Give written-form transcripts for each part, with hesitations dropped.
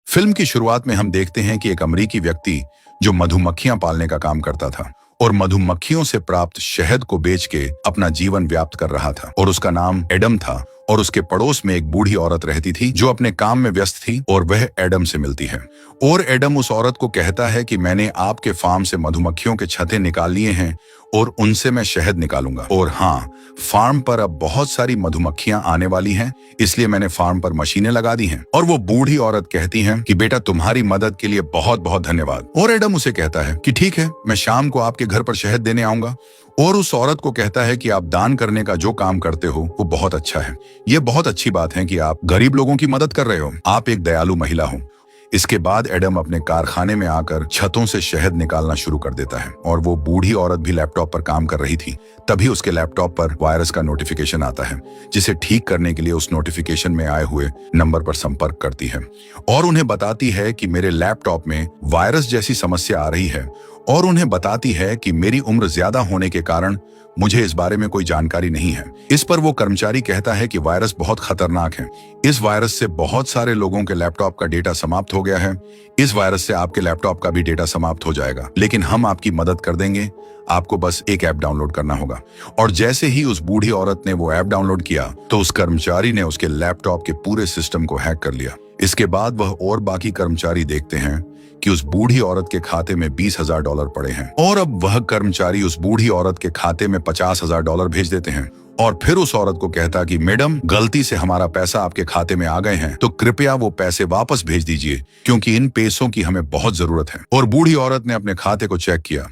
Film की शुरुआत में हम देखते हैं कि एक अमेरिकी व्यक्ति जो मधुमक्खियां पालने का काम करता था और मधुमक्खियों से प्राप्त शहद को बेच के अपना जीवन व्याप्त कर रहा था और उसका नाम एडम था। और उसके पड़ोस में एक बूढ़ी औरत रहती थी जो अपने काम में व्यस्त थी और वह एडम से मिलती है। और एडम उस औरत को कहता है कि मैंने आपके फार्म से मधुमक्खियों के छत्ते निकाल लिए हैं और उनसे मैं शहद निकालूंगा। और हाँ, फार्म पर अब बहुत सारी मधुमक्खियां आने वाली हैं, इसलिए मैंने फार्म पर मशीनें लगा दी हैं। और वो बूढ़ी औरत कहती है कि बेटा, तुम्हारी मदद के लिए बहुत बहुत धन्यवाद। और एडम उसे कहता है कि ठीक है, मैं शाम को आपके घर पर शहद देने आऊंगा। और उस औरत को कहता है कि आप दान करने का जो काम करते हो वो बहुत अच्छा है। ये बहुत अच्छी बात है कि आप गरीब लोगों की मदद कर रहे हो। आप एक दयालु महिला हो। इसके बाद एडम अपने कारखाने में आकर छतों से शहद निकालना शुरू कर देता है और वो बूढ़ी औरत भी लैपटॉप पर काम कर रही थी। तभी उसके लैपटॉप पर वायरस का नोटिफिकेशन आता है, जिसे ठीक करने के लिए उस नोटिफिकेशन में आए हुए नंबर पर संपर्क करती है और उन्हें बताती है कि मेरे लैपटॉप में वायरस जैसी समस्या आ रही है। और उन्हें बताती है कि मेरी उम्र ज्यादा होने के कारण मुझे इस बारे में कोई जानकारी नहीं है। इस पर वो कर्मचारी कहता है कि वायरस बहुत खतरनाक है। इस वायरस से बहुत सारे लोगों के लैपटॉप का डेटा समाप्त हो गया है। इस वायरस से आपके लैपटॉप का भी डेटा समाप्त हो जाएगा, लेकिन हम आपकी मदद कर देंगे। आपको बस एक ऐप डाउनलोड करना होगा। और जैसे ही उस बूढ़ी औरत ने वो ऐप डाउनलोड किया तो उस कर्मचारी ने उसके लैपटॉप के पूरे सिस्टम को हैक कर लिया। इसके बाद वह और बाकी कर्मचारी देखते हैं कि उस बूढ़ी औरत के खाते में $20,000 पड़े हैं। और अब वह कर्मचारी उस बूढ़ी औरत के खाते में $50,000 भेज देते हैं और फिर उस औरत को कहता कि मैडम, गलती से हमारा पैसा आपके खाते में आ गए हैं, तो कृपया वो पैसे वापस भेज दीजिए, क्योंकि इन पैसों की हमें बहुत जरूरत है। और बूढ़ी औरत ने अपने खाते को चेक किया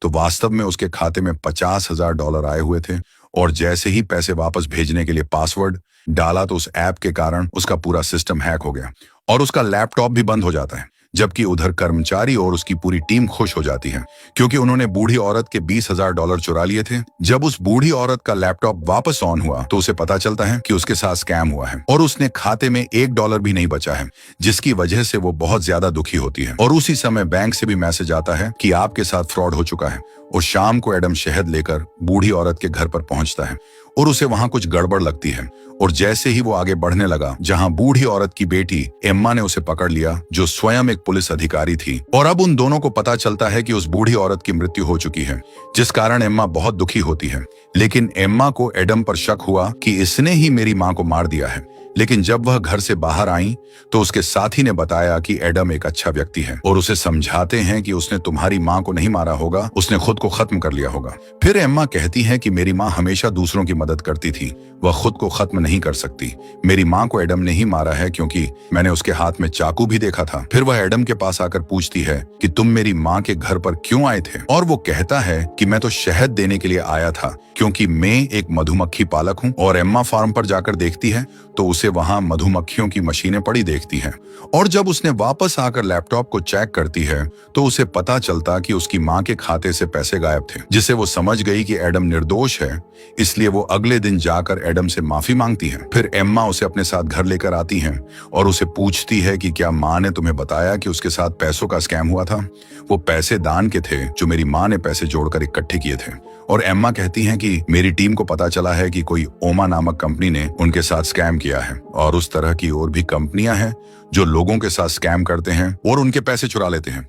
तो वास्तव में उसके खाते में $50,000 आए हुए थे। और जैसे ही पैसे वापस भेजने के लिए पासवर्ड डाला तो उस ऐप के कारण उसका पूरा सिस्टम हैक हो गया और उसका लैपटॉप भी बंद हो जाता है। जबकि उधर कर्मचारी और उसकी पूरी टीम खुश हो जाती है, क्योंकि उन्होंने बूढ़ी औरत के $20,000 चुरा लिए थे। जब उस बूढ़ी औरत का लैपटॉप वापस ऑन हुआ तो उसे पता चलता है कि उसके साथ स्कैम हुआ है और उसने खाते में $1 भी नहीं बचा है, जिसकी वजह से वो बहुत ज्यादा दुखी होती है। और उसी समय बैंक से भी मैसेज आता है कि आपके साथ फ्रॉड हो चुका है। और शाम को एडम शहद लेकर बूढ़ी औरत के घर पर पहुंचता है और उसे वहां कुछ गड़बड़ लगती है। और जैसे ही वो आगे बढ़ने लगा, जहां बूढ़ी औरत की बेटी एम्मा ने उसे पकड़ लिया, जो स्वयं एक पुलिस अधिकारी थी। और अब उन दोनों को पता चलता है कि उस बूढ़ी औरत की मृत्यु हो चुकी है, जिस कारण एम्मा बहुत दुखी होती है। लेकिन एम्मा को एडम पर शक हुआ कि इसने ही मेरी मां को मार दिया है। लेकिन जब वह घर से बाहर आई तो उसके साथी ने बताया कि एडम एक अच्छा व्यक्ति है और उसे समझाते हैं कि उसने तुम्हारी मां को नहीं मारा होगा, उसने खुद को खत्म कर लिया होगा। फिर एम्मा कहती है कि मेरी मां हमेशा दूसरों की मदद करती थी, वह खुद को खत्म नहीं कर सकती। मेरी मां को एडम ने ही मारा है, क्योंकि मैंने उसके हाथ में चाकू भी देखा था। फिर वह एडम के पास आकर पूछती है कि तुम मेरी मां के घर पर क्यों आए थे? और वो कहता है कि मैं तो शहद देने के लिए आया था, क्योंकि मैं एक मधुमक्खी पालक हूँ। और एम्मा फार्म पर जाकर देखती है तो उसे वहां मधुमक्खियों की मशीनें पड़ी देखती हैं। और जब उसने वापस आकर लैपटॉप को चेक करती है तो उसे पता चलता कि उसकी मां के खाते से पैसे गायब थे, जिससे वो समझ गई कि एडम निर्दोष है। इसलिए वो अगले दिन जाकर एडम से माफी मांगती है। फिर एम्मा उसे अपने साथ घर लेकर आती हैं और उसे पूछती है कि क्या मां ने तुम्हें बताया कि उसके साथ पैसों का स्कैम हुआ था? वो पैसे दान के थे जो मेरी मां ने पैसे जोड़कर इकट्ठे किए थे। और एम्मा कहती हैं कि मेरी टीम को पता चला है कि कोई ओमा नामक कंपनी ने उनके साथ स्कैम किया है और उस तरह की और भी कंपनियां हैं जो लोगों के साथ स्कैम करते हैं और उनके पैसे चुरा लेते हैं।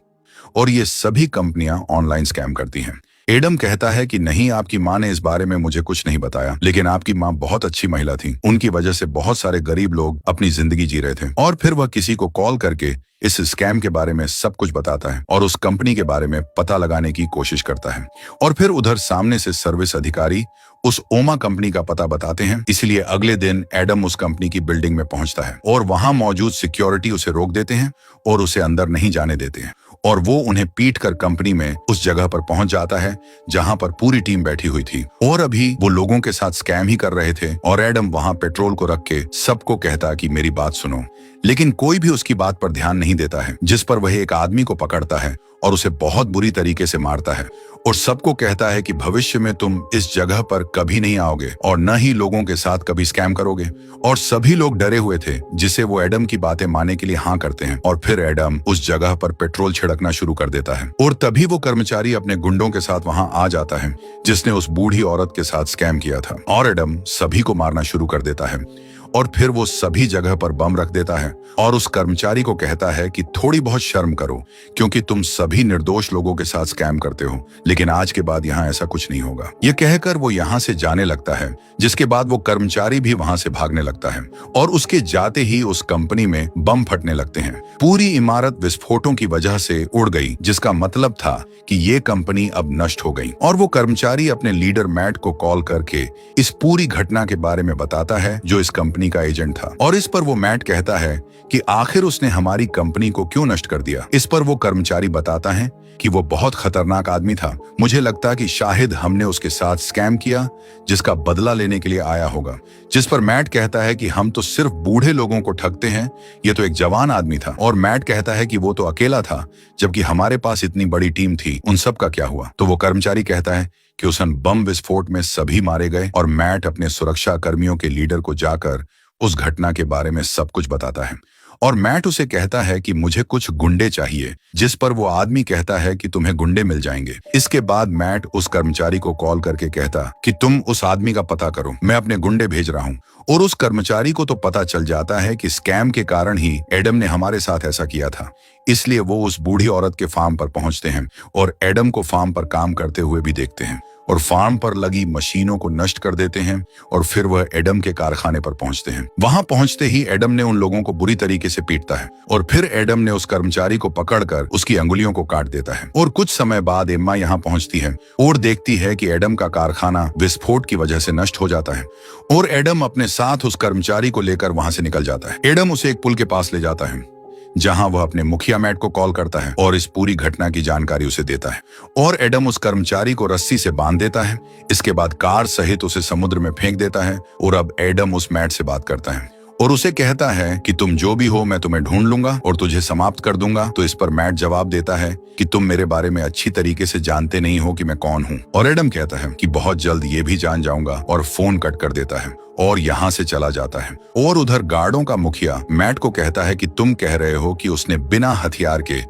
और ये सभी कंपनियां ऑनलाइन स्कैम करती हैं। एडम कहता है कि नहीं, आपकी मां ने इस बारे में मुझे कुछ नहीं बताया, लेकिन आपकी मां बहुत अच्छी महिला थी। उनकी वजह से बहुत सारे गरीब लोग अपनी जिंदगी जी रहे थे। और फिर वह किसी को कॉल करके इस स्कैम के बारे में सब कुछ बताता है और उस कंपनी के बारे में पता लगाने की कोशिश करता है। और फिर उधर सामने से सर्विस अधिकारी उस ओमा कंपनी का पता बताते हैं। इसलिए अगले दिन एडम उस कंपनी की बिल्डिंग में पहुंचता है और वहां मौजूद सिक्योरिटी उसे रोक देते हैं और उसे अंदर नहीं जाने देते हैं। और वो उन्हें पीट कर कंपनी में उस जगह पर पहुंच जाता है जहां पर पूरी टीम बैठी हुई थी और अभी वो लोगों के साथ स्कैम ही कर रहे थे। और एडम वहां पेट्रोल को रख के सबको कहता कि मेरी बात सुनो, लेकिन कोई भी उसकी बात पर ध्यान नहीं देता है, जिस पर वह एक आदमी को पकड़ता है और उसे बहुत बुरी तरीके से मारता है और सबको कहता है कि भविष्य में तुम इस जगह पर कभी नहीं आओगे और न ही लोगों के साथ कभी स्कैम करोगे। और सभी लोग डरे हुए थे, जिसे वो एडम की बातें मानने के लिए हाँ करते हैं। और फिर एडम उस जगह पर पेट्रोल छिड़कना शुरू कर देता है और तभी वो कर्मचारी अपने गुंडों के साथ वहां आ जाता है जिसने उस बूढ़ी औरत के साथ स्कैम किया था। और एडम सभी को मारना शुरू कर देता है और फिर वो सभी जगह पर बम रख देता है और उस कर्मचारी को कहता है कि थोड़ी बहुत शर्म करो, क्योंकि तुम सभी निर्दोष लोगों के साथ स्कैम करते हो, लेकिन आज के बाद यहाँ ऐसा कुछ नहीं होगा। ये कहकर वो यहाँ से जाने लगता है, जिसके बाद वो कर्मचारी भी वहां से भागने लगता है और उसके जाते ही उस कंपनी में बम फटने लगते हैं। पूरी इमारत विस्फोटों की वजह से उड़ गई, जिसका मतलब था कि ये कंपनी अब नष्ट हो गई। और वो कर्मचारी अपने लीडर मैट को कॉल करके इस पूरी घटना के बारे में बताता है, जो इस कंपनी का एजेंट था। और इस पर वो मैट कहता है कि आखिर उसने हमारी कंपनी को क्यों नष्ट कर दिया। इस पर वो कर्मचारी बताता है कि वो बहुत खतरनाक आदमी था, मुझे लगता कि शायद हमने उसके साथ स्कैम किया जिसका बदला लेने के लिए आया होगा। जिस पर मैट कहता है कि हम तो सिर्फ बूढ़े लोगों को ठगते हैं, ये तो एक जवान आदमी था। और मैट कहता है कि वो तो अकेला था, जबकि हमारे पास इतनी बड़ी टीम थी, उन सब का क्या हुआ। तो वो कर्मचारी कहता है कि उस बम विस्फोट में सभी मारे गए। और मैट अपने सुरक्षा कर्मियों के लीडर को जाकर उस घटना के बारे में सब कुछ बताता है। और मैट उसे कहता है कि मुझे कुछ गुंडे चाहिए, जिस पर वो आदमी कहता है कि तुम्हें गुंडे मिल जाएंगे। इसके बाद मैट उस कर्मचारी को कॉल करके कहता कि तुम उस आदमी का पता करो, मैं अपने गुंडे भेज रहा हूँ। और उस कर्मचारी को तो पता चल जाता है कि स्कैम के कारण ही एडम ने हमारे साथ ऐसा किया था। इसलिए वो उस बूढ़ी औरत के फार्म पर पहुंचते हैं और एडम को फार्म पर काम करते हुए भी देखते हैं और फार्म पर लगी मशीनों को नष्ट कर देते हैं। और फिर वह एडम के कारखाने पर पहुंचते हैं। वहां पहुंचते ही एडम ने उन लोगों को बुरी तरीके से पीटता है और फिर एडम ने उस कर्मचारी को पकड़कर उसकी अंगुलियों को काट देता है। और कुछ समय बाद एम्मा यहाँ पहुंचती है और देखती है कि एडम का कारखाना विस्फोट की वजह से नष्ट हो जाता है। और एडम अपने साथ उस कर्मचारी को लेकर वहां से निकल जाता है। एडम उसे एक पुल के पास ले जाता है, जहां वह अपने मुखिया मैट को कॉल करता है और इस पूरी घटना की जानकारी उसे देता है। और एडम उस कर्मचारी को रस्सी से बांध देता है। इसके बाद कार सहित उसे समुद्र में फेंक देता है। और अब एडम उस मैट से बात करता है और उसे कहता है कि तुम जो भी हो, मैं तुम्हें ढूंढ लूंगा और तुझे समाप्त कर दूंगा। तो इस पर मैट जवाब देता है कि तुम मेरे बारे में अच्छी तरीके से जानते नहीं हो कि मैं कौन हूँ। और एडम कहता है कि बहुत जल्द ये भी जान जाऊंगा और फोन कट कर देता है और यहाँ से चला जाता है। और उधर गार्डों का मुखिया मैट को कहता है कि तुम कह रहे हो कि उसने बिना हथियार के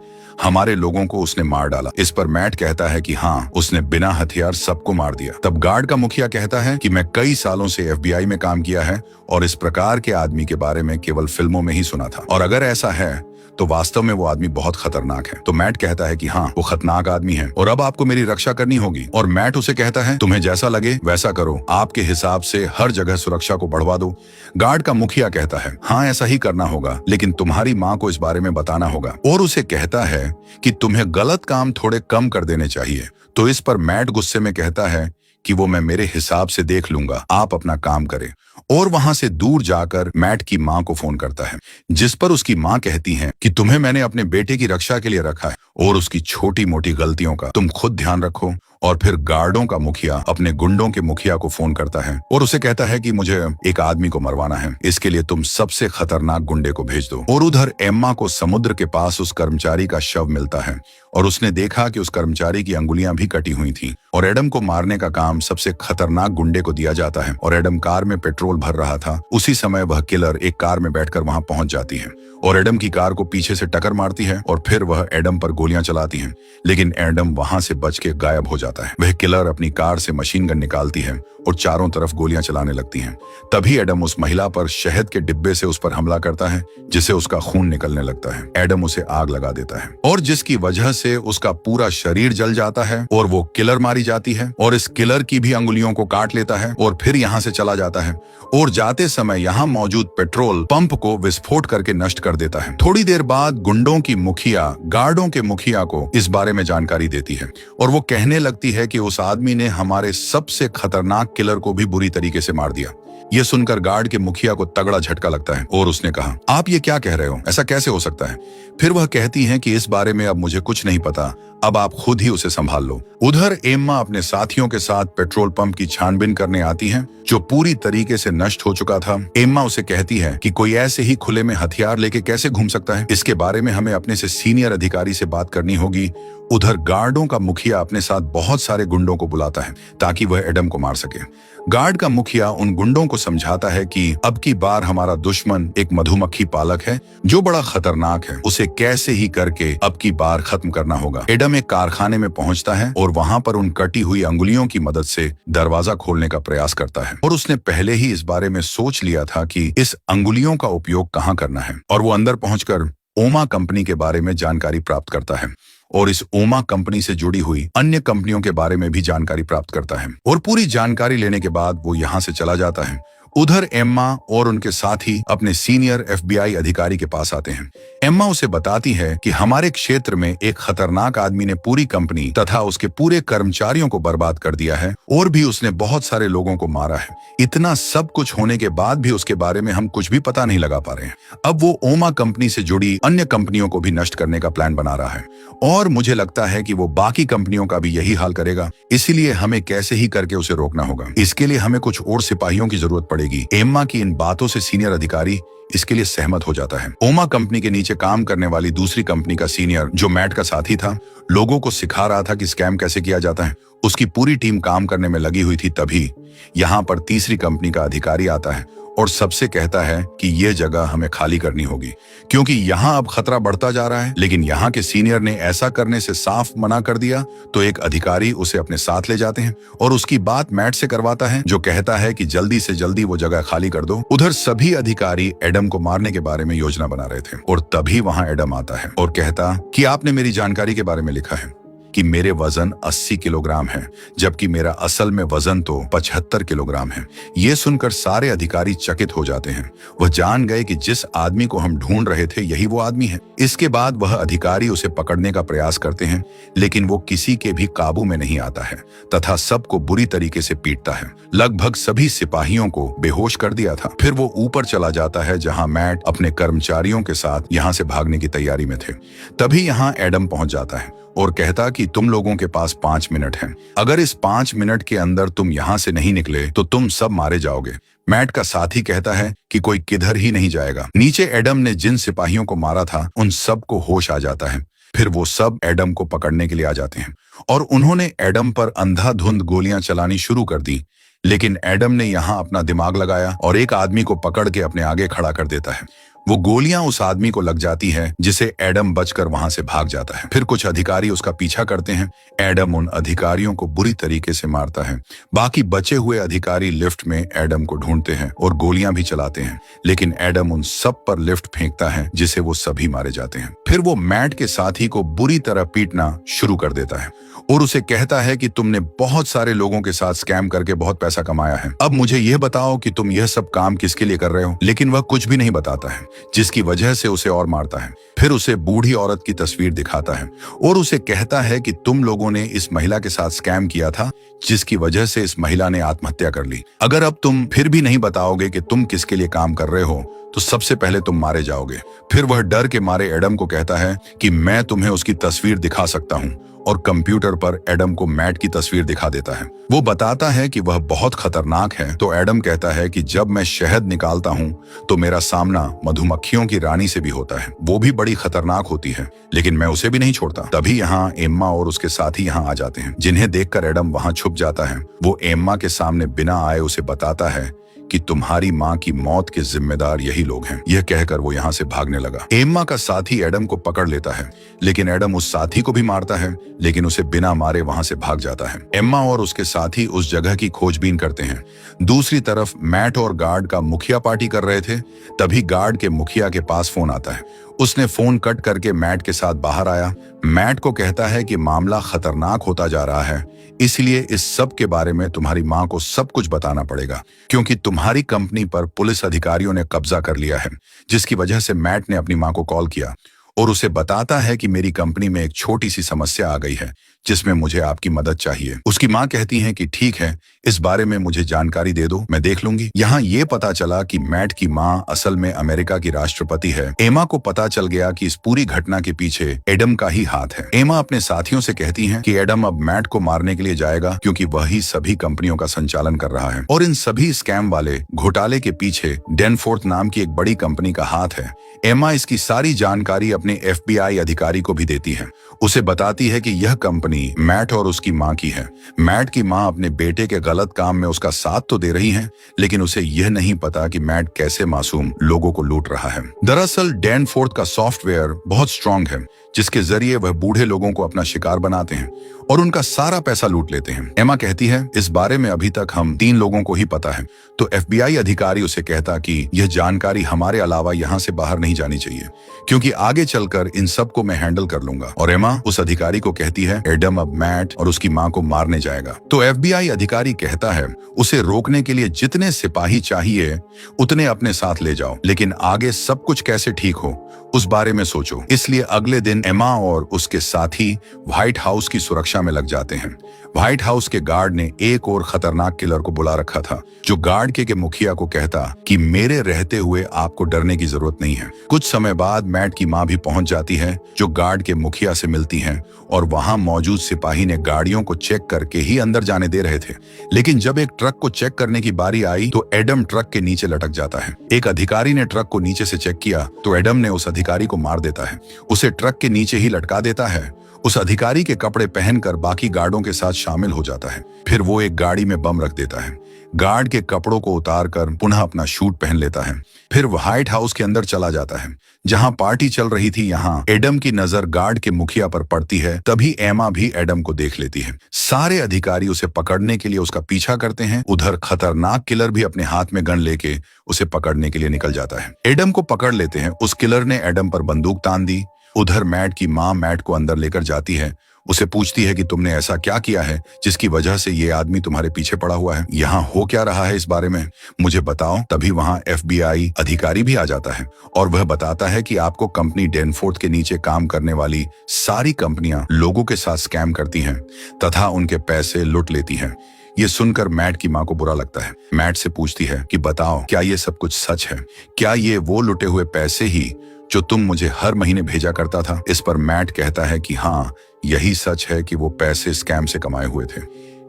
हमारे लोगों को उसने मार डाला। इस पर मैट कहता है कि हाँ, उसने बिना हथियार सबको मार दिया। तब गार्ड का मुखिया कहता है कि मैं कई सालों से FBI में काम किया है और इस प्रकार के आदमी के बारे में केवल फिल्मों में ही सुना था, और अगर ऐसा है तो वास्तव में वो आदमी बहुत खतरनाक है। तो मैट कहता है कि हाँ, वो खतरनाक आदमी है और अब आपको मेरी रक्षा करनी होगी। और मैट उसे कहता है तुम्हें जैसा लगे वैसा करो, आपके हिसाब से हर जगह सुरक्षा को बढ़वा दो। गार्ड का मुखिया कहता है हाँ, ऐसा ही करना होगा, लेकिन तुम्हारी माँ को इस बारे में बताना होगा। और उसे कहता है कि तुम्हें गलत काम थोड़े कम कर देने चाहिए। तो इस पर मैट गुस्से में कहता है कि वो मैं मेरे हिसाब से देख लूंगा, आप अपना काम करें। और वहां से दूर जाकर मैट की माँ को फोन करता है, जिस पर उसकी माँ कहती है कि तुम्हें मैंने अपने बेटे की रक्षा के लिए रखा है और उसकी छोटी मोटी गलतियों का तुम खुद ध्यान रखो। और फिर गार्डों का मुखिया अपने गुंडों के मुखिया को फोन करता है और उसे कहता है कि मुझे एक आदमी को मरवाना है, इसके लिए तुम सबसे खतरनाक गुंडे को भेज दो। और उधर एम्मा को समुद्र के पास उस कर्मचारी का शव मिलता है और उसने देखा कि उस कर्मचारी की अंगुलियां भी कटी हुई थी। और एडम को मारने का काम सबसे खतरनाक गुंडे को दिया जाता है और एडम कार में पेट्रोल भर रहा था। उसी समय वह किलर एक कार में बैठकर वहां पहुंच जाती है और एडम की कार को पीछे से टक्कर मारती है और फिर वह एडम पर गोलियां चलाती है, लेकिन एडम वहां से बच के गायब हो जाता है। वह किलर अपनी कार से मशीन गन निकालती है और चारों तरफ गोलियां चलाने लगती हैं। तभी एडम उस महिला पर शहद के डिब्बे से उस पर हमला करता है, जिससे उसका खून निकलने लगता है। एडम उसे आग लगा देता है और जिसकी वजह से उसका पूरा शरीर जल जाता है और वो किलर मारी जाती है और इस किलर की भी अंगुलियों को काट लेता है और फिर यहाँ से चला जाता है और जाते समय यहाँ मौजूद पेट्रोल पंप को विस्फोट करके नष्ट कर देता है। थोड़ी देर बाद गुंडों की मुखिया गार्डों के मुखिया को इस बारे में जानकारी देती है और वो कहने लगती है कि उस आदमी ने हमारे सबसे खतरनाक किलर को भी बुरी तरीके से मार दिया। ये सुनकर गार्ड के मुखिया को तगड़ा झटका लगता है और उसने कहा आप ये क्या कह रहे हो, ऐसा कैसे हो सकता है। फिर वह कहती हैं कि इस बारे में अब मुझे कुछ नहीं पता, अब आप खुद ही उसे संभाल लो। उधर एम्मा अपने साथियों के साथ पेट्रोल पंप की छानबीन करने आती है जो पूरी तरीके से नष्ट हो चुका था। एम्मा उसे कहती है कि कोई ऐसे ही खुले में हथियार लेके कैसे घूम सकता है, इसके बारे में हमें अपने से सीनियर अधिकारी से बात करनी होगी। उधर गार्डों का मुखिया अपने साथ बहुत सारे गुंडों को बुलाता है ताकि वह एडम को मार सके। गार्ड का मुखिया उन गुंडों को समझाता है कि अब की बार हमारा दुश्मन एक मधुमक्खी पालक है जो बड़ा खतरनाक है, उसे कैसे ही करके अब की बार खत्म करना होगा। एडम एक कारखाने में पहुंचता है और वहां पर उन कटी हुई अंगुलियों की मदद से दरवाजा खोलने का प्रयास करता है और उसने पहले ही इस बारे में सोच लिया था कि इस अंगुलियों का उपयोग कहाँ करना है। और वो अंदर पहुंचकर ओमा कंपनी के बारे में जानकारी प्राप्त करता है और इस ओमा कंपनी से जुड़ी हुई अन्य कंपनियों के बारे में भी जानकारी प्राप्त करता है। और पूरी जानकारी लेने के बाद वो यहाँ से चला जाता है। उधर एम्मा और उनके साथी अपने सीनियर FBI अधिकारी के पास आते हैं। एम्मा उसे बताती है कि हमारे क्षेत्र में एक खतरनाक आदमी ने पूरी कंपनी तथा उसके पूरे कर्मचारियों को बर्बाद कर दिया है और भी उसने बहुत सारे लोगों को मारा है। इतना सब कुछ होने के बाद भी उसके बारे में हम कुछ भी पता नहीं लगा पा रहे हैं। अब वो ओमा कंपनी से जुड़ी अन्य कंपनियों को भी नष्ट करने का प्लान बना रहा है और मुझे लगता है कि वो बाकी कंपनियों का भी यही हाल करेगा। इसीलिए हमें कैसे ही करके उसे रोकना होगा। इसके लिए हमें कुछ और सिपाहियों की जरूरत पड़ेगी। एम्मा की इन बातों से सीनियर अधिकारी इसके लिए सहमत हो जाता है। ओमा कंपनी के नीचे काम करने वाली दूसरी कंपनी का सीनियर जो मैट का साथी था, लोगों को सिखा रहा था कि स्कैम कैसे किया जाता है। उसकी पूरी टीम काम करने में लगी हुई थी। तभी यहाँ पर तीसरी कंपनी का अधिकारी आता है और सबसे कहता है कि यह जगह हमें खाली करनी होगी क्योंकि यहाँ अब खतरा बढ़ता जा रहा है। लेकिन यहाँ के सीनियर ने ऐसा करने से साफ मना कर दिया तो एक अधिकारी उसे अपने साथ ले जाते हैं और उसकी बात मैट से करवाता है जो कहता है कि जल्दी से जल्दी वो जगह खाली कर दो। उधर सभी अधिकारी एडम को मारने के बारे में योजना बना रहे थे और तभी वहां एडम आता है और कहता कि आपने मेरी जानकारी के बारे में लिखा है कि मेरे वजन 80 किलोग्राम है जबकि मेरा असल में वजन तो 75 किलोग्राम है। ये सुनकर सारे अधिकारी चकित हो जाते हैं। वह जान गए कि जिस आदमी को हम ढूंढ रहे थे यही वो आदमी है। इसके बाद वह अधिकारी उसे पकड़ने का प्रयास करते हैं लेकिन वो किसी के भी काबू में नहीं आता है तथा सबको बुरी तरीके से पीटता है। लगभग सभी सिपाहियों को बेहोश कर दिया था। फिर वो ऊपर चला जाता है जहाँ मैट अपने कर्मचारियों के साथ यहाँ से भागने की तैयारी में थे। तभी यहाँ एडम पहुंच जाता है और कहता कि तुम लोगों के पास 5 मिनट हैं। अगर इस 5 मिनट के अंदर तुम यहाँ से नहीं निकले तो तुम सब मारे जाओगे। मैट का साथी कहता है कि कोई किधर ही नहीं जाएगा। नीचे एडम ने जिन सिपाहियों को मारा था उन सबको होश आ जाता है। फिर वो सब एडम को पकड़ने के लिए आ जाते हैं और उन्होंने एडम पर अंधाधुंध गोलियां चलानी शुरू कर दी। लेकिन एडम ने यहाँ अपना दिमाग लगाया और एक आदमी को पकड़ के अपने आगे खड़ा कर देता है। वो गोलियां उस आदमी को लग जाती है जिसे एडम बचकर वहां से भाग जाता है। फिर कुछ अधिकारी उसका पीछा करते हैं। एडम उन अधिकारियों को बुरी तरीके से मारता है। बाकी बचे हुए अधिकारी लिफ्ट में एडम को ढूंढते हैं और गोलियां भी चलाते हैं लेकिन एडम उन सब पर लिफ्ट फेंकता है जिसे वो सभी मारे जाते हैं। फिर वो मैट के साथी को बुरी तरह पीटना शुरू कर देता है और उसे कहता है कि तुमने बहुत सारे लोगों के साथ स्कैम करके बहुत पैसा कमाया है। अब मुझे यह बताओ कि तुम यह सब काम किसके लिए कर रहे हो। लेकिन वह कुछ भी नहीं बताता है जिसकी वजह से उसे और मारता है। फिर उसे बूढ़ी औरत की तस्वीर दिखाता है और उसे कहता है कि तुम लोगों ने इस महिला के साथ स्कैम किया था जिसकी वजह से इस महिला ने आत्महत्या कर ली। अगर अब तुम फिर भी नहीं बताओगे कि तुम किसके लिए काम कर रहे हो तो सबसे पहले तुम मारे जाओगे। फिर वह डर के मारे एडम को कहता है कि मैं तुम्हें उसकी तस्वीर दिखा सकता हूँ और कंप्यूटर पर एडम को मैट की तस्वीर दिखा देता है। वो बताता है कि वह बहुत खतरनाक है तो एडम कहता है कि जब मैं शहद निकालता हूँ तो मेरा सामना मधुमक्खियों की रानी से भी होता है। वो भी बड़ी खतरनाक होती है लेकिन मैं उसे भी नहीं छोड़ता। तभी यहाँ एम्मा और उसके साथी यहाँ आ जाते हैं जिन्हें देखकर एडम वहां छुप जाता है। वो एम्मा के सामने बिना आए उसे बताता है कि तुम्हारी माँ की मौत के जिम्मेदार यही लोग हैं। यह कहकर वो यहाँ से भागने लगा। एम्मा का साथी एडम को पकड़ लेता है लेकिन एडम उस साथी को भी मारता है लेकिन उसे बिना मारे वहां से भाग जाता है। एम्मा और उसके साथी उस जगह की खोजबीन करते हैं। दूसरी तरफ मैट और गार्ड का मुखिया पार्टी कर रहे थे। तभी गार्ड के मुखिया के पास फोन आता है। उसने फोन कट करके मैट के साथ बाहर आया। मैट को कहता है कि मामला खतरनाक होता जा रहा है इसलिए इस सब के बारे में तुम्हारी माँ को सब कुछ बताना पड़ेगा क्योंकि तुम्हारी कंपनी पर पुलिस अधिकारियों ने कब्जा कर लिया है। जिसकी वजह से मैट ने अपनी माँ को कॉल किया और उसे बताता है कि मेरी कंपनी में एक छोटी सी समस्या आ गई है जिसमें मुझे आपकी मदद चाहिए। उसकी माँ कहती है कि ठीक है, इस बारे में मुझे जानकारी दे दो, मैं देख लूंगी। यहाँ ये पता चला कि मैट की माँ असल में अमेरिका की राष्ट्रपति है। एमा को पता चल गया कि इस पूरी घटना के पीछे एडम का ही हाथ है। एमा अपने साथियों से कहती है कि एडम अब मैट को मारने के लिए जाएगा क्योंकि वही सभी कंपनियों का संचालन कर रहा है और इन सभी स्कैम वाले घोटाले के पीछे डेनफोर्थ नाम की एक बड़ी कंपनी का हाथ है। एमा इसकी सारी जानकारी अपने FBI अधिकारी को भी देती है। उसे बताती है कि यह कंपनी मैट और उसकी माँ की है। मैट की माँ अपने बेटे के गलत काम में उसका साथ तो दे रही है, लेकिन उसे यह नहीं पता कि मैट कैसे मासूम लोगों को लूट रहा है। दरअसल डैनफोर्थ का सॉफ्टवेयर बहुत स्ट्रांग है, जिसके जरिए वह बूढ़े लोगों को अपना शिकार बनाते हैं और उनका सारा पैसा लूट लेते हैं। एमा कहती है, इस बारे में अभी तक हम 3 लोगों को ही पता है। तो FBI अधिकारी उसे कहता कि यह जानकारी हमारे अलावा यहाँ से बाहर नहीं जानी चाहिए, क्योंकि आगे चलकर इन सबको मैं हैंडल कर लूंगा। और एमा उस अधिकारी को कहती है, एडम अब मैट और उसकी माँ को मारने जाएगा। तो FBI अधिकारी कहता है, उसे रोकने के लिए जितने सिपाही चाहिए उतने अपने साथ ले जाओ, लेकिन आगे सब कुछ कैसे ठीक हो उस बारे में सोचो। इसलिए अगले दिन एमा और उसके साथी व्हाइट हाउस की सुरक्षा में लग जाते हैं। व्हाइट हाउस के गार्ड ने एक और खतरनाक किलर को बुला रखा था, जो गार्ड के मुखिया को कहता कि मेरे रहते हुए आपको डरने की जरूरत नहीं है। कुछ समय बाद मैट की माँ भी पहुंच जाती है, जो गार्ड के मुखिया से मिलती हैं, और वहां मौजूद सिपाही ने गाड़ियों को चेक करके ही अंदर जाने दे रहे थे। लेकिन जब एक ट्रक को चेक करने की बारी आई तो एडम ट्रक के नीचे लटक जाता है। एक अधिकारी ने ट्रक को नीचे से चेक किया तो एडम ने उस अधिकारी को मार देता है, उसे ट्रक के नीचे ही लटका देता है। उस अधिकारी के कपड़े पहनकर बाकी गार्डों के साथ शामिल हो जाता है। फिर वो एक गाड़ी में बम रख देता है। गार्ड के कपड़ों को उतारकर पुनः अपना शूट पहन लेता है। फिर व्हाइट हाउस के अंदर चला जाता है, जहां पार्टी चल रही थी। यहाँ एडम की नजर गार्ड के मुखिया पर पड़ती है। तभी एमा भी एडम को देख लेती है। सारे अधिकारी उसे पकड़ने के लिए उसका पीछा करते हैं। उधर खतरनाक किलर भी अपने हाथ में गन लेके उसे पकड़ने के लिए निकल जाता है। एडम को पकड़ लेते हैं। उस किलर ने एडम पर बंदूक तान दी। उधर मैट की माँ मैट को अंदर लेकर जाती है। उसे पूछती है कि तुमने ऐसा क्या किया है जिसकी वजह से ये आदमी तुम्हारे पीछे पड़ा हुआ है, यहाँ हो क्या रहा है, इस बारे में मुझे बताओ। तभी वहाँ FBI अधिकारी भी आ जाता है और वह बताता है कि आपको कंपनी डैनफोर्थ के नीचे काम करने वाली सारी कंपनियां लोगों के साथ स्कैम करती हैं तथा उनके पैसे लूट लेती हैं। ये सुनकर मैट की माँ को बुरा लगता है। मैट से पूछती है कि बताओ, क्या ये सब कुछ सच है? क्या ये वो लुटे हुए पैसे ही जो तुम मुझे हर महीने भेजा करता था? इस पर मैट कहता है कि हाँ, यही सच है कि वो पैसे स्कैम से कमाए हुए थे।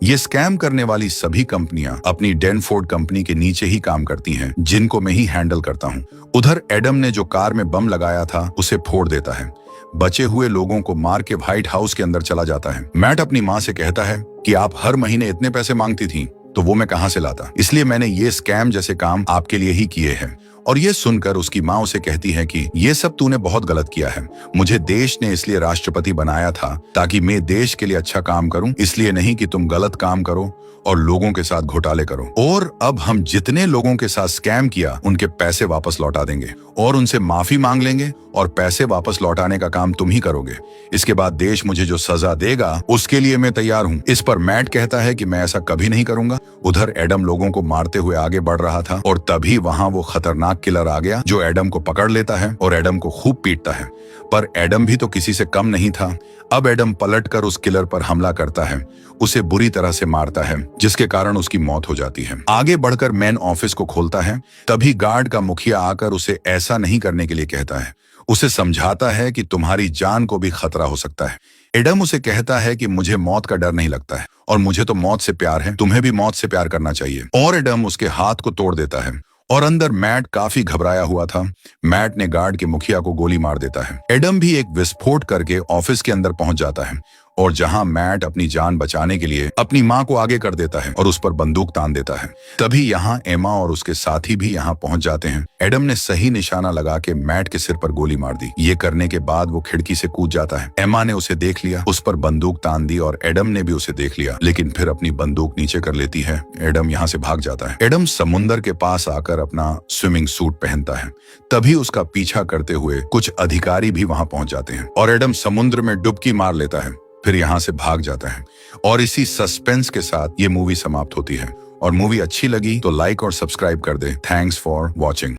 ये स्कैम करने वाली सभी कंपनियां अपनी डैनफोर्थ कंपनी के नीचे ही काम करती हैं, जिनको मैं ही हैंडल करता हूँ। उधर एडम ने जो कार में बम लगाया था उसे फोड़ देता है। बचे हुए लोगों को मार के व्हाइट हाउस के अंदर चला जाता है। मैट अपनी माँ से कहता है कि आप हर महीने इतने पैसे मांगती थी, तो वो मैं कहां से लाता, इसलिए मैंने ये स्कैम जैसे काम आपके लिए ही किए हैं। और ये सुनकर उसकी माँ उसे कहती है कि ये सब तूने बहुत गलत किया है। मुझे देश ने इसलिए राष्ट्रपति बनाया था ताकि मैं देश के लिए अच्छा काम करूं, इसलिए नहीं कि तुम गलत काम करो और लोगों के साथ घोटाले करो। और अब हम जितने लोगों के साथ स्कैम किया उनके पैसे वापस लौटा देंगे और उनसे माफी मांग लेंगे और पैसे वापस लौटाने का काम तुम ही करोगे। इसके बाद देश मुझे जो सजा देगा उसके लिए मैं तैयार हूँ। इस पर मैट कहता है कि मैं ऐसा कभी नहीं करूंगा। उधर एडम लोगों को मारते हुए आगे बढ़ रहा था और तभी वहां वो खतरनाक किलर आ गया, जो एडम को पकड़ लेता है और एडम को खूब पीटता है। पर एडम भी तो किसी से कम नहीं था। अब एडम पलटकर उस किलर पर हमला करता है, उसे बुरी तरह से मारता है, जिसके कारण उसकी मौत हो जाती है। आगे बढ़कर मैन ऑफिस को खोलता है। तभी गार्ड का मुखिया आकर उसे ऐसा नहीं करने के लिए कहता है। उसे समझाता है कि तुम्हारी जान को भी खतरा हो सकता है। एडम उसे कहता है कि मुझे मौत का डर नहीं लगता है और मुझे तो मौत से प्यार है, तुम्हें भी मौत से प्यार करना चाहिए। और एडम उसके हाथ को तोड़ देता है और अंदर मैट काफी घबराया हुआ था। मैट ने गार्ड के मुखिया को गोली मार देता है। एडम भी एक विस्फोट करके ऑफिस के अंदर पहुंच जाता है और जहां मैट अपनी जान बचाने के लिए अपनी मां को आगे कर देता है और उस पर बंदूक तान देता है। तभी यहाँ एमा और उसके साथी भी यहाँ पहुंच जाते हैं। एडम ने सही निशाना लगा के मैट के सिर पर गोली मार दी। ये करने के बाद वो खिड़की से कूद जाता है। एमा ने उसे देख लिया, उस पर बंदूक तान दी और एडम ने भी उसे देख लिया, लेकिन फिर अपनी बंदूक नीचे कर लेती है। एडम यहाँ से भाग जाता है। एडम समुंदर के पास आकर अपना स्विमिंग सूट पहनता है। तभी उसका पीछा करते हुए कुछ अधिकारी भी वहां पहुंच जाते हैं और एडम समुद्र में डुबकी मार लेता है, फिर यहाँ से भाग जाता है। और इसी सस्पेंस के साथ ये मूवी समाप्त होती है। और मूवी अच्छी लगी तो लाइक और सब्सक्राइब कर दे। Thanks for watching.